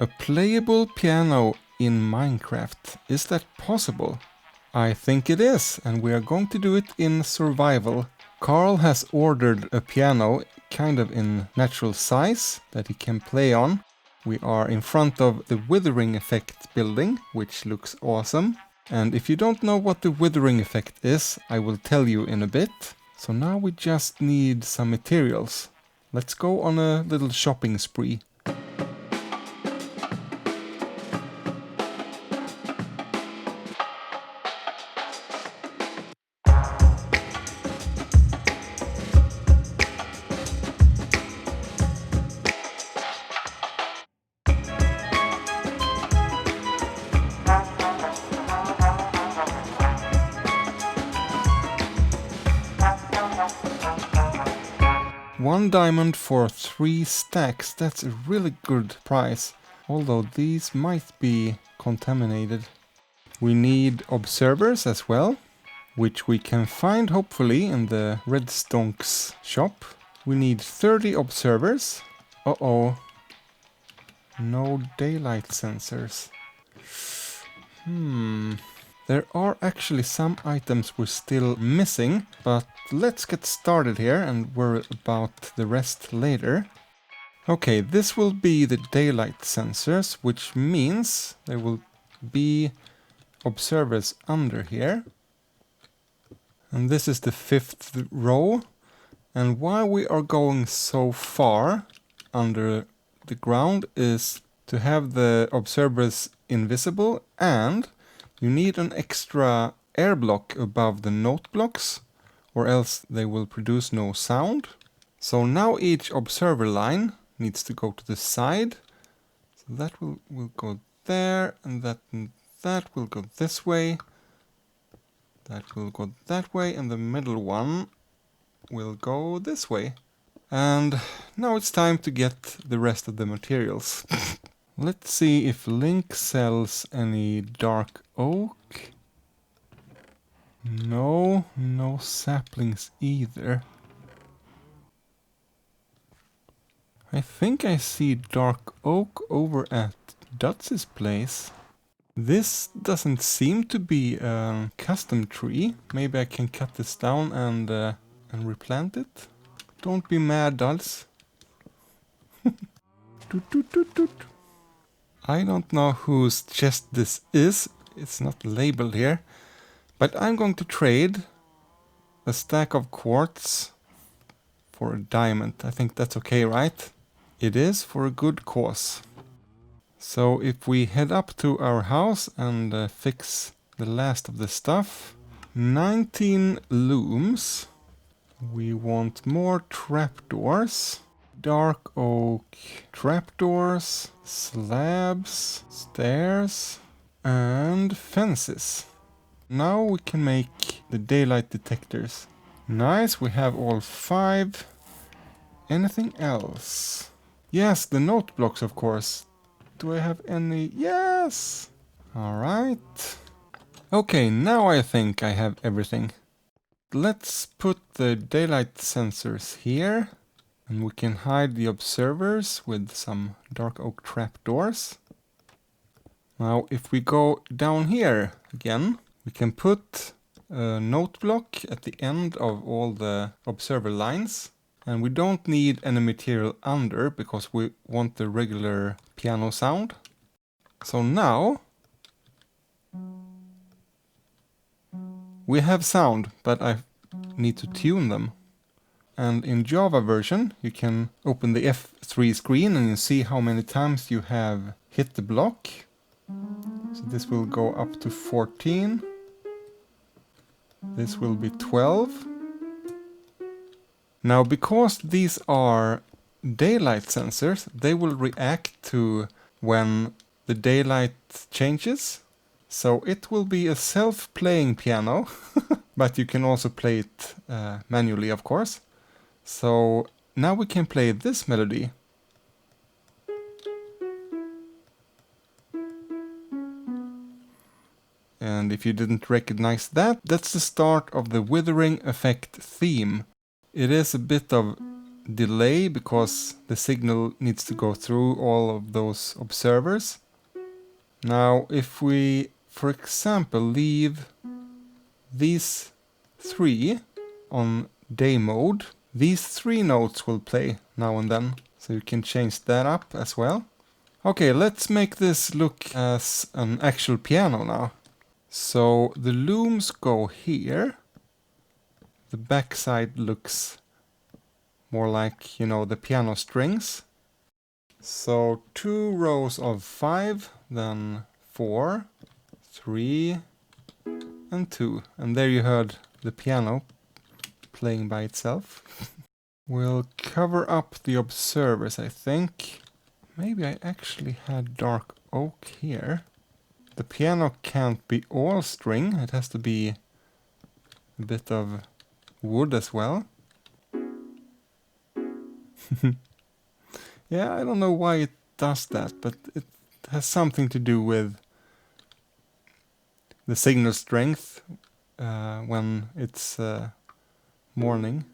A playable piano in Minecraft. Is that possible? I think it is, and we are going to do it in survival. Carl has ordered a piano kind of in natural size that he can play on. We are in front of the Withering Effect building, which looks awesome. And if you don't know what the Withering Effect is, I will tell you in a bit. So now we just need some materials. Let's go on a little shopping spree. One diamond for 3 stacks, that's a really good price. Although these might be contaminated. We need observers as well, which we can find hopefully in the Redstone's shop. We need 30 observers. Uh-oh. No daylight sensors. There are actually some items we're still missing, but let's get started here and worry about the rest later. Okay, this will be the daylight sensors, which means there will be observers under here. And this is the 5th row. And why we are going so far under the ground is to have the observers invisible, and you need an extra air block above the note blocks, or else they will produce no sound. So now each observer line needs to go to the side. So that will go there, and that will go this way. That will go that way, and the middle one will go this way. And now it's time to get the rest of the materials. Let's see if Link sells any dark oak. No saplings either. I think I see dark oak over at Dutz's place. This doesn't seem to be a custom tree. Maybe I can cut this down and replant it. Don't be mad, Dutz. Toot, toot, toot, toot. I don't know whose chest this is. It's not labeled here. But I'm going to trade a stack of quartz for a diamond. I think that's okay, right? It is, for a good cause. So if we head up to our house and fix the last of the stuff. 19 looms. We want more trapdoors. Dark oak trapdoors, slabs, stairs, and fences. Now we can make the daylight detectors. Nice, we have all 5. Anything else? Yes, the note blocks, of course. Do I have any? Yes! Alright. Okay, now I think I have everything. Let's put the daylight sensors here. And we can hide the observers with some dark oak trapdoors. Now if we go down here again, we can put a note block at the end of all the observer lines. And we don't need any material under because we want the regular piano sound. So now we have sound, but I need to tune them. And in Java version, you can open the F3 screen and you see how many times you have hit the block. So this will go up to 14. This will be 12. Now, because these are daylight sensors, they will react to when the daylight changes. So it will be a self-playing piano, but you can also play it manually, of course. So now we can play this melody. And if you didn't recognize that, that's the start of the Withering Effect theme. It is a bit of delay because the signal needs to go through all of those observers. Now, if we, for example, leave these 3 on day mode, these 3 notes will play now and then. So you can change that up as well. Okay, let's make this look as an actual piano now. So the looms go here. The backside looks more like, you know, the piano strings. So 2 rows of 5, then 4, 3, and 2. And there you heard the piano playing by itself. We'll cover up the observers, I think. Maybe I actually had dark oak here. The piano can't be all string. It has to be a bit of wood as well. Yeah, I don't know why it does that, but it has something to do with the signal strength when it's morning.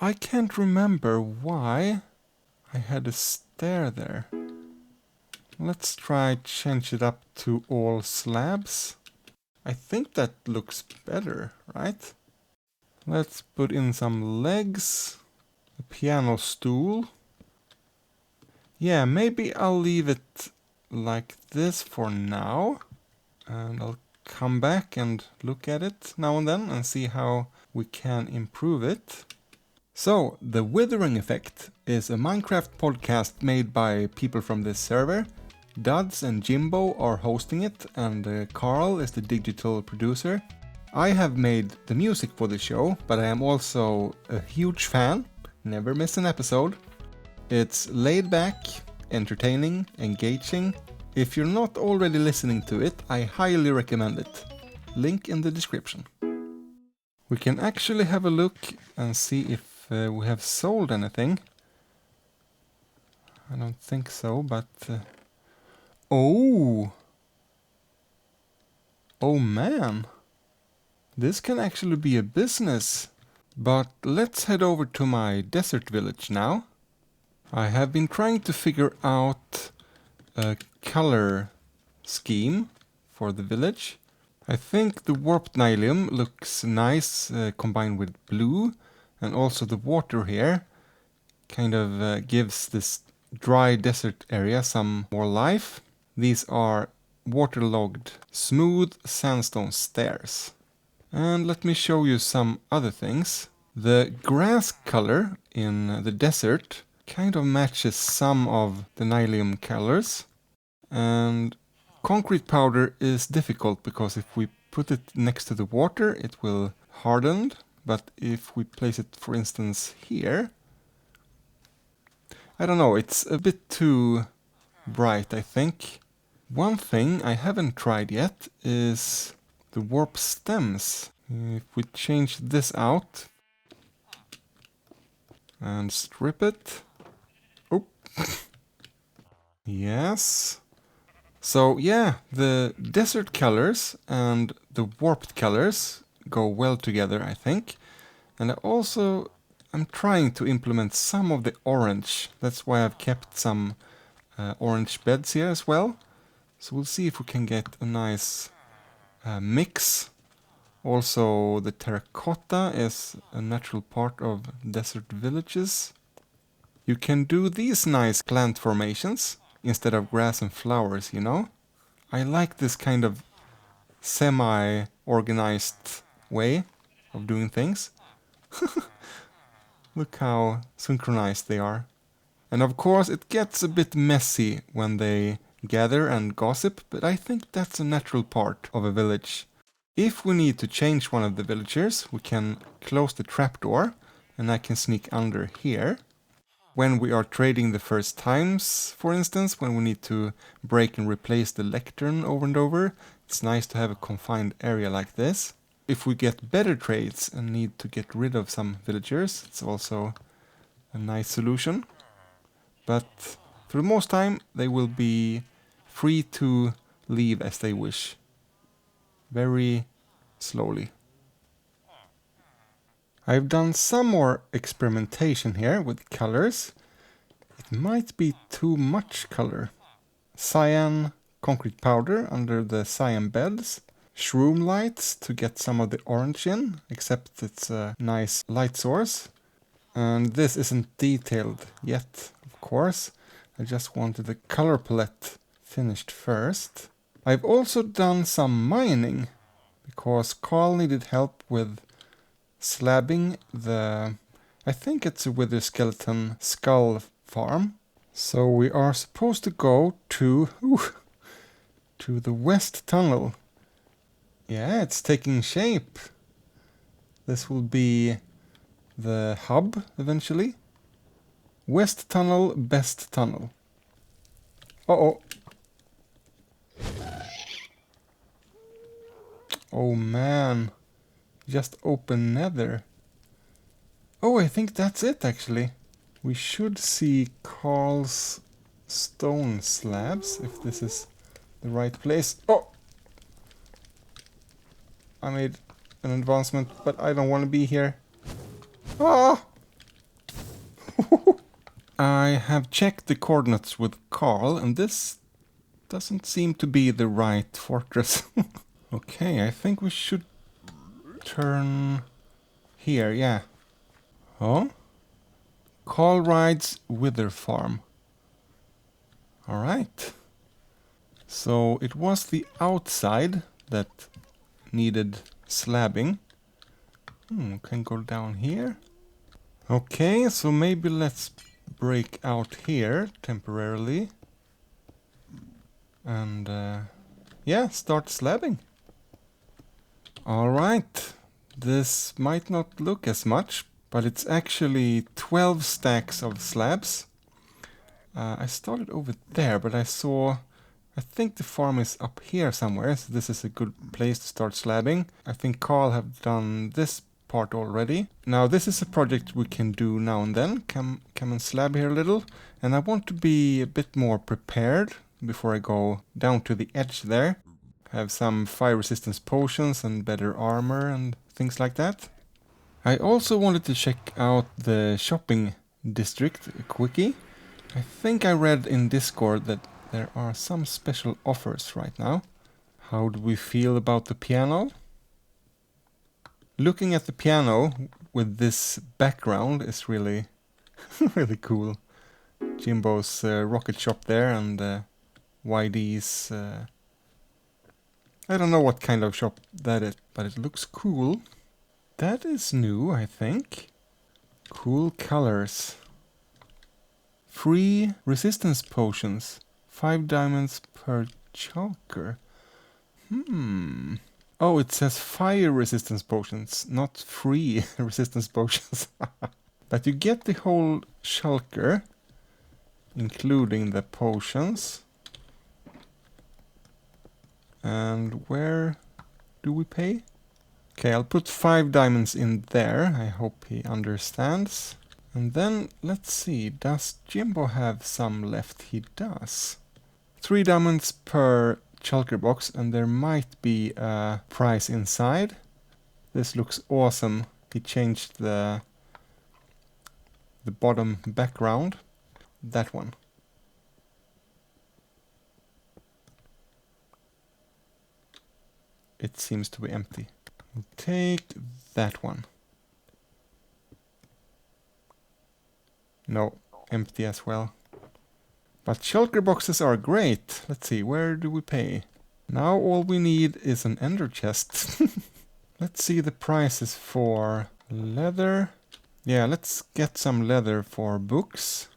I can't remember why I had a stair there. Let's try change it up to all slabs. I think that looks better, right? Let's put in some legs, a piano stool. Yeah, maybe I'll leave it like this for now. And I'll come back and look at it now and then and see how we can improve it. So, the Withering Effect is a Minecraft podcast made by people from this server. Duds and Jimbo are hosting it, and Carl is the digital producer. I have made the music for the show, but I am also a huge fan. Never miss an episode. It's laid back, entertaining, engaging. If you're not already listening to it, I highly recommend it. Link in the description. We can actually have a look and see if we have sold anything. I don't think so, but... Oh! Oh man! This can actually be a business. But let's head over to my desert village now. I have been trying to figure out a color scheme for the village. I think the warped nylium looks nice combined with blue, and also the water here kind of gives this dry desert area some more life. These are waterlogged smooth sandstone stairs. And let me show you some other things. The grass color in the desert kind of matches some of the nylium colors. And concrete powder is difficult because if we put it next to the water, it will harden. But if we place it, for instance, here, I don't know, it's a bit too bright, I think. One thing I haven't tried yet is the warp stems. If we change this out and strip it. Oh. Yes. So yeah, the desert colors and the warped colors go well together, I think. And I'm trying to implement some of the orange. That's why I've kept some orange beds here as well. So we'll see if we can get a nice mix. Also, the terracotta is a natural part of desert villages. You can do these nice plant formations instead of grass and flowers, you know? I like this kind of semi-organized way of doing things. Look how synchronized they are. And of course it gets a bit messy when they gather and gossip, but I think that's a natural part of a village. If we need to change one of the villagers, we can close the trapdoor and I can sneak under here. When we are trading the first times, for instance, when we need to break and replace the lectern over and over, it's nice to have a confined area like this. If we get better trades and need to get rid of some villagers, it's also a nice solution. But for the most time, they will be free to leave as they wish. Very slowly. I've done some more experimentation here with colors. It might be too much color. Cyan concrete powder under the cyan beds. Shroom lights to get some of the orange in, except it's a nice light source. And this isn't detailed yet, of course. I just wanted the color palette finished first. I've also done some mining, because Carl needed help with slabbing the... I think it's a wither skeleton skull farm. So we are supposed to go to the west tunnel. Yeah, it's taking shape. This will be the hub eventually. West tunnel, best tunnel. Uh-oh. Oh man. Just open Nether. Oh, I think that's it actually. We should see Carl's stone slabs, if this is the right place. Oh! I made an advancement, but I don't want to be here. Ah! I have checked the coordinates with Carl, and this doesn't seem to be the right fortress. Okay, I think we should turn here, yeah. Oh? Carl Ryds Wither Farm. Alright. So it was the outside that needed slabbing. Can go down here. Okay, so maybe let's break out here temporarily. And yeah, start slabbing. Alright. This might not look as much, but it's actually 12 stacks of slabs. I started over there, but I think the farm is up here somewhere, so this is a good place to start slabbing. I think Carl have done this part already. Now this is a project we can do now and then. Come and slab here a little. And I want to be a bit more prepared before I go down to the edge there. Have some fire resistance potions and better armor and things like that. I also wanted to check out the shopping district quickie. I think I read in Discord that there are some special offers right now. How do we feel about the piano? Looking at the piano with this background is really, really cool. Jimbo's rocket shop there and YD's... I don't know what kind of shop that is, but it looks cool. That is new, I think. Cool colors. Free resistance potions. 5 diamonds per chalker. Oh, it says fire resistance potions, not free resistance potions. But you get the whole shulker, including the potions. And where do we pay? Okay, I'll put 5 diamonds in there. I hope he understands. And then, let's see, does Jimbo have some left? He does. 3 diamonds per shulker box, and there might be a prize inside. This looks awesome. He changed the bottom background. That one. It seems to be empty. We'll take that one. No, empty as well. But shulker boxes are great. Let's see, where do we pay? Now all we need is an ender chest. Let's see the prices for leather. Yeah, let's get some leather for books.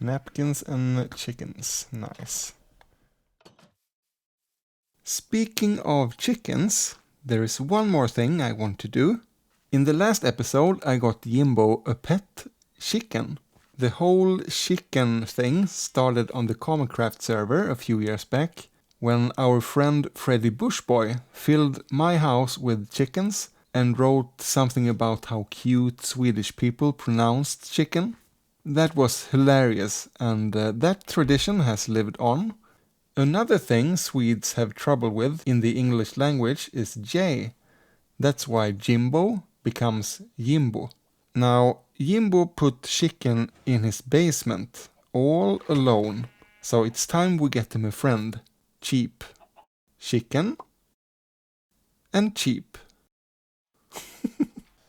Napkins and chickens. Nice. Speaking of chickens, there is one more thing I want to do. In the last episode I got Jimbo a pet Shicken. The whole Shicken thing started on the Commoncraft server a few years back, when our friend Freddy Bushboy filled my house with chickens and wrote something about how cute Swedish people pronounced chicken. That was hilarious, and that tradition has lived on. Another thing Swedes have trouble with in the English language is J. That's why Jimbo becomes Jimbo. Now, Jimbo put Shicken in his basement, all alone. So it's time we get him a friend. Cheap. Shicken. And cheap.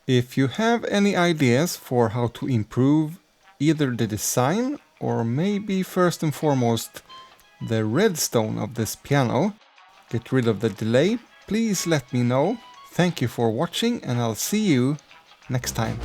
If you have any ideas for how to improve either the design or maybe first and foremost the redstone of this piano, get rid of the delay, please let me know. Thank you for watching and I'll see you next time.